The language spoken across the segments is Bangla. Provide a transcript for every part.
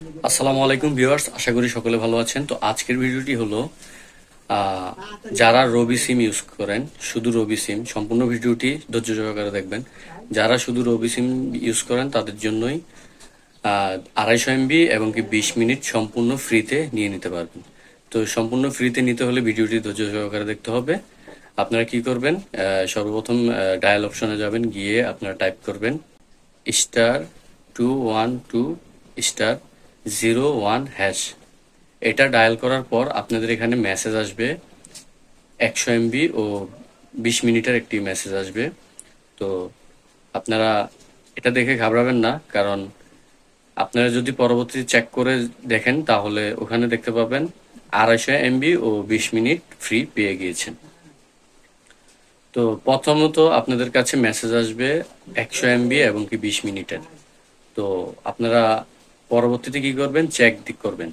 আসসালামু আলাইকুম ভিউয়ার্স, আশা করি সকলে ভালো আছেন। তো আজকের ভিডিওটি হলো আহ, যারা রবি সিম ইউজ করেন, শুধু রবি সিম, সম্পূর্ণ ভিডিওটি ধৈর্য সহকারে দেখবেন। যারা শুধু রবি সিম ইউজ করেন তাদের জন্যই 250 MB এবং কি 20 মিনিট সম্পূর্ণ ফ্রিতে নিয়ে নিতে পারবেন। তো সম্পূর্ণ ফ্রিতে নিতে হলে ভিডিওটি ধৈর্য সহকারে দেখতে হবে। আপনারা কি করবেন, সর্বপ্রথম ডায়াল অপশনে যাবেন, গিয়ে আপনারা টাইপ করবেন *212*01#। এটা ডায়াল করার পর আপনাদের এখানে মেসেজ আসবে, 100 MB ও 20 মিনিটের একটি মেসেজ আসবে। তো আপনারা এটা দেখে ঘাবড়াবেন না, কারণ আপনারা যদি পরবর্তীতে চেক করে দেখেন তাহলে ওখানে দেখতে পাবেন 250 MB ও 20 মিনিট ফ্রি পেয়ে গিয়েছেন। তো প্রথমত আপনাদের কাছে মেসেজ আসবে 100 MB এবং কি 20 মিনিটের। তো আপনারা পরবর্তীতে কি করবেন, চেক করবেন।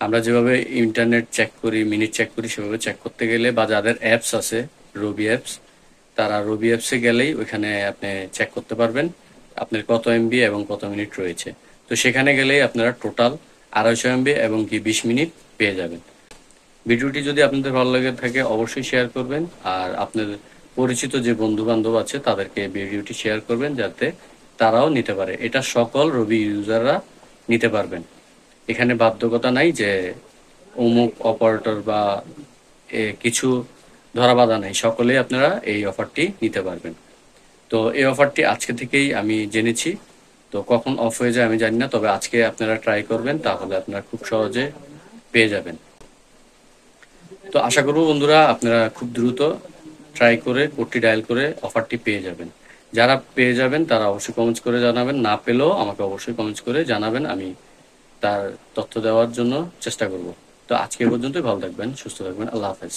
আমরা যেভাবে ইন্টারনেট চেক করি, মিনিট চেক করি, সেভাবে চেক করতে গেলে বা যাদের অ্যাপস আছে, রবি অ্যাপস, তারা রবি অ্যাপসে গেলেই ওইখানে আপনি চেক করতে পারবেন আপনার কত এমবি এবং কত মিনিট রয়েছে। তো সেখানে গেলেই আপনারা টোটাল 250 MB এবং কি 20 মিনিট পেয়ে যাবেন। ভিডিওটি যদি আপনাদের ভালো লাগে থাকে অবশ্যই শেয়ার করবেন, আর আপনার পরিচিত যে বন্ধু বান্ধব আছে তাদেরকে ভিডিওটি শেয়ার করবেন যাতে তারাও নিতে পারে। এটা সকল রবি ইউজাররা নিতে পারবেন। এখানে বাধ্যকতা নাই যে অমুক অপারেটর বা কিছু ধরা বাধা নাই, সকলেই আপনারা এই অফারটি নিতে পারবেন। তো এই অফারটি আজকে থেকেই আমি জেনেছি, তো কখন অফ হয়ে যায় আমি জানি না, তবে আজকে আপনারা ট্রাই করবেন, তাহলে আপনারা খুব সহজে পেয়ে যাবেন। তো আশা করব বন্ধুরা আপনারা খুব দ্রুত ট্রাই করে কোডটি ডায়াল করে অফারটি পেয়ে যাবেন। যারা পেয়ে যাবেন তারা অবশ্যই কমেন্টস করে জানাবেন, না পেলেও আমাকে অবশ্যই কমেন্টস করে জানাবেন, আমি তার তথ্য দেওয়ার জন্য চেষ্টা করব। তো আজকে পর্যন্তই, ভালো থাকবেন, সুস্থ থাকবেন, আল্লাহ হাফেজ।